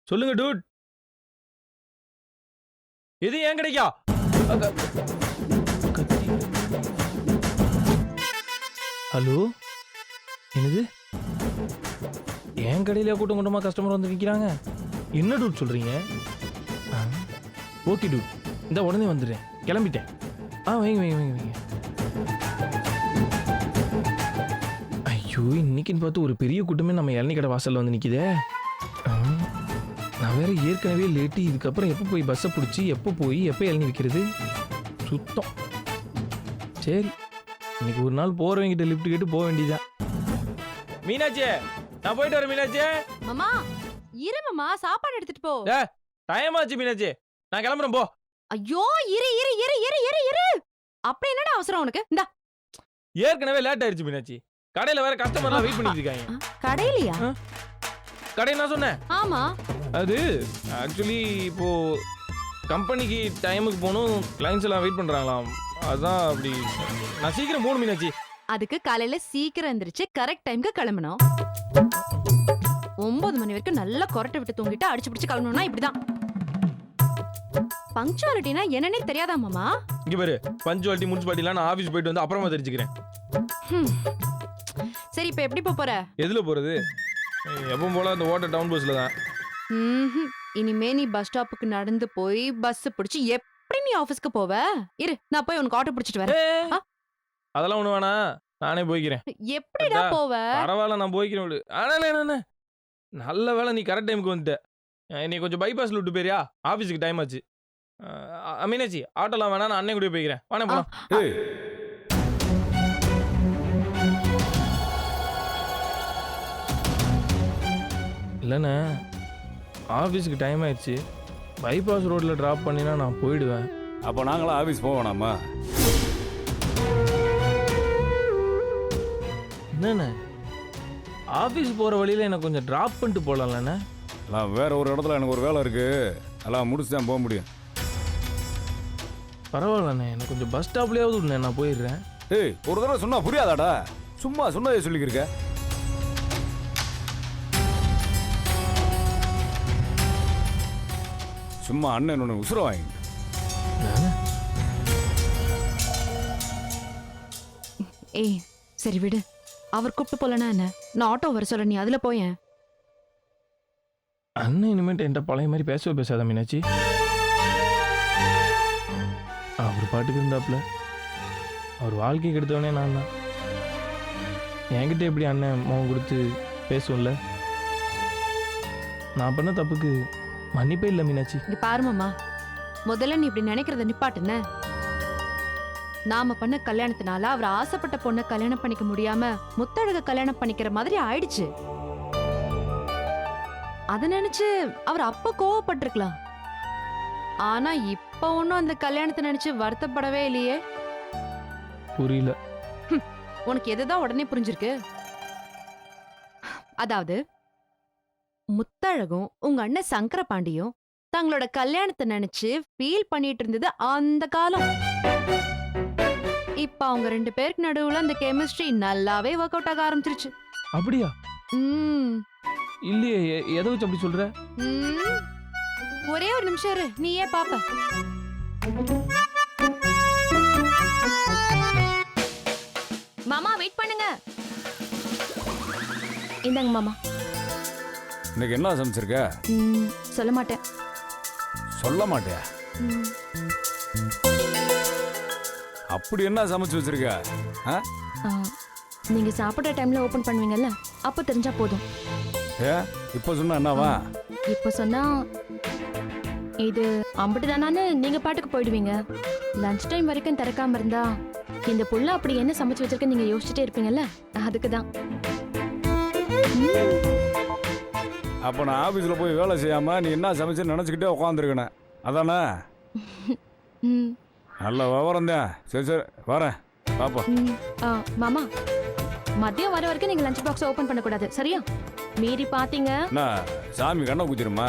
சொல்லுங்க டூட். இது ஏன் கிடைக்கா? ஹலோ, என்னது? என் கடையில கூட்டம் கூட்டமா கஸ்டமர் வந்து நிற்கிறாங்க. என்ன டூட் சொல்றீங்க? ஓகே டூட், இந்த உடனே வந்துடுறேன், கிளம்பிட்டேன். வைங்க வைங்க வைங்க வைங்க. ஐயோ, இன்னைக்குன்னு பார்த்து ஒரு பெரிய கூட்டமே நம்ம இளநீ கடை வாசல்ல வந்து நிற்கிதே. நான் வேற ஏற்கனவே லேட்டு. இதுக்கப்புறம் எப்போ போய் பஸ்ஸை பிடிச்சி எப்போ போய் எப்போ இளநீ விற்கிறது? சுத்தம். சரி, இன்னைக்கு ஒரு நாள் போறவங்கிட்ட லிஃப்ட் கேட்டு போக வேண்டியதான். மீனாட்சி, நான் போயிட்டு வரேன் மீனாட்சி. மாமா இரு மாமா, சாப்பாடு எடுத்துட்டு போ. டைம் ஆச்சு மீனாட்சி, நான் கிளம்புறேன் போ. ஐயோ, இரு இரு இரு இரு இரு இரு. அப்படி என்னடா அவசரம் உனக்கு? இந்தா. ஏற்கனவே லேட் ஆயிடுச்சு மீனாட்சி. கடையில வேற கஸ்டமர்லாம் வெயிட் பண்ணிட்டு இருக்காங்க. கடையிலயா? கடை நான் சொன்னேன். ஆமா. அது ஆக்சுவலி இப்போ கம்பெனிக்கு டைமுக்கு போகணும், கிளைண்ட்ஸ் எல்லாம் வெயிட் பண்றாங்களாம். அதான் அப்படி. நான் சீக்கிரம் போகணும் மீனாட்சி. அதுக்கு காலையில சீக்கிரம் எந்திரிச்சு கரெக்ட் டைம்க்கு கிளம்பணும். 9 மணி வரைக்கும் நல்லா கொரட்டை விட்டு தூங்கிட்டு அடிச்சு பிடிச்சு கிளம்பணும்னா இப்படிதான். பங்க்சுவாலிட்டினா என்னன்னே தெரியாதா மாமா? இங்க பாரு, பஞ்சுவாலிட்டி முனிசிபாலிட்டிலாம் நான் ஆபீஸ் போயிட்டு வந்து அப்புறமா தெரிஞ்சுக்கிறேன். சரி, இப்ப எப்படி போற? எதுல போறது? எப்பவும் போல அந்த ஓட்ட டவுன் பஸ்ல தான். இனிமே நீ பஸ் ஸ்டாப்புக்கு நடந்து போய் பஸ் பிடிச்சு எப்படி நீ ஆபீஸ்க்கு போவ? இரு, நான் போய் உனக்கு ஆட்டோ பிடிச்சிட்டு வரேன். அதெல்லாம் ஒண்ணு வேணா, நானே போய்க்கிறேன். எப்படிடா போவ? பரவாயில்ல, நான் போய்க்கிறேன். ஆனா நல்ல வேலை நீ கரெக்ட் டைமுக்கு வந்துட்ட. நீ கொஞ்சம் பைபாஸ்ல விட்டு போயிரியா? ஆபீஸுக்கு டைம் ஆச்சு. மீனாட்சி, ஆட்டோலாம் வேணா, நான் அண்ணன் கூட போய்க்கிறேன். வானே போலாம். இல்லைண்ணே, ஆஃபீஸுக்கு டைம் ஆயிடுச்சு. பைபாஸ் ரோட்டில் ட்ராப் பண்ணினா நான் போயிடுவேன். அப்போ நாங்களாம் ஆஃபீஸ் போவேணாமா? என்னண்ணே, ஆஃபீஸ் போகிற வழியில் எனக்கு கொஞ்சம் ட்ராப் பண்ணிட்டு போகலாம்லண்ணே? நான் வேற ஒரு இடத்துல எனக்கு ஒரு வேலை இருக்கு, அதெல்லாம் முடிச்சு தான் போக முடியும். பரவாயில்லண்ணே, எனக்கு கொஞ்சம் பஸ் ஸ்டாப்லேயாவது விடுண்ணே, நான் போயிடுறேன். ஒரு தடவை சொன்னா புரியாதாடா? சும்மா சொன்னதே சொல்லிக்கிருக்க. சும்மா அண்ணன் ஒன்று உசுர வாங்க. ஏய், சரி விடு. அவர் கூப்பிட்டு போலனா என்ன? நான் ஆட்டோ வர சொல்ல, நீ அதுல போயேன். அண்ணன் இனிமேட்டு என்கிட்ட பழைய மாதிரி பேசாத மீனாட்சி. அவர் பாட்டுக்கு இருந்தாப்புல. அவர் வாழ்க்கைக்கு எடுத்தவனே நான் தான். என்கிட்ட எப்படி அண்ணன் முகம் கொடுத்து பேசும்ல? நான் பண்ண தப்புக்கு மன்னிப்பே இல்லை மீனாட்சி. இங்க பாரு மாமா, முதல்ல நீ இப்படி நினைக்கிறத நிப்பாட்டுன. நாம பண்ண கல்யாணத்தினால அவர் ஆசைப்பட்ட பொண்ணை கல்யாணம் பண்ணிக்க முடியாம முத்தழக கல்யாணம் பண்ணிக்கிற மாதிரி ஆயிடுச்சு. அத நினைச்சு அவர் அப்ப கோவப்பட்டிருக்கலாம். ஆனா இப்ப ஒன்னும் அந்த கல்யாணத்தை நினைச்சு வருத்தப்படவே இல்லையே. புரியல. உனக்கு எதுதான் உடனே புரிஞ்சிருக்கு? அதாவது முத்தழகும் உங்க அண்ணன் சங்கர பாண்டியும் தங்களோட கல்யாணத்தை நினைச்சு ஃபீல் பண்ணிட்டு இருந்தது அந்த காலம். இப்ப அவங்க 2 பேருக்கு நடுவுல அந்த கெமிஸ்ட்ரி நல்லாவே ஒர்க் அவுட் ஆக ஆரம்பிச்சிருச்சு. அப்படியா? இல்லையே, எதை வச்சு அப்படி சொல்ற? ஒரே ஒரு நிமிஷம் இரு, நீ ஏன் பாப்ப. மாமா வெயிட் பண்ணுங்க. இந்தாங்க மாமா. இன்னைக்கு என்ன சமைச்சிருக்க? சொல்ல மாட்டேன். சொல்ல மாட்டியா? அப்படி என்ன சமைச்சு வச்சிருக்க? நீங்க சாப்பிடுற டைம்ல ஓபன் பண்ணுவீங்கல்ல, அப்ப தெரிஞ்சா போதும். இப்ப சொன்னா என்னவா? இப்ப சொன்னா இது அம்பட்டு தானான்னு நீங்க பாட்டுக்கு போயிடுவீங்க. லஞ்ச் டைம் வரைக்கும் திறக்காம இருந்தா இந்த புள்ள அப்படி என்ன சமைச்சு வச்சிருக்க நீங்க யோசிச்சுட்டே இருப்பீங்கல்ல, அதுக்குதான். அப்ப நான் ஆபீஸ்ல போய் வேலை செய்யாம நீ என்ன சமைச்சு நினைச்சுக்கிட்டே உட்காந்துருக்கேன், அதானே? நல்ல விவரம் தான். சரி சரி, வரேன் பாப்பா. மாமா, மதியம் வர வரைக்கும் நீங்க லஞ்ச் பாக்ஸ் ஓபன் பண்ண கூடாது, சரியா? மீறி பாத்தீங்க சாமி கண்ணை குத்திருமா?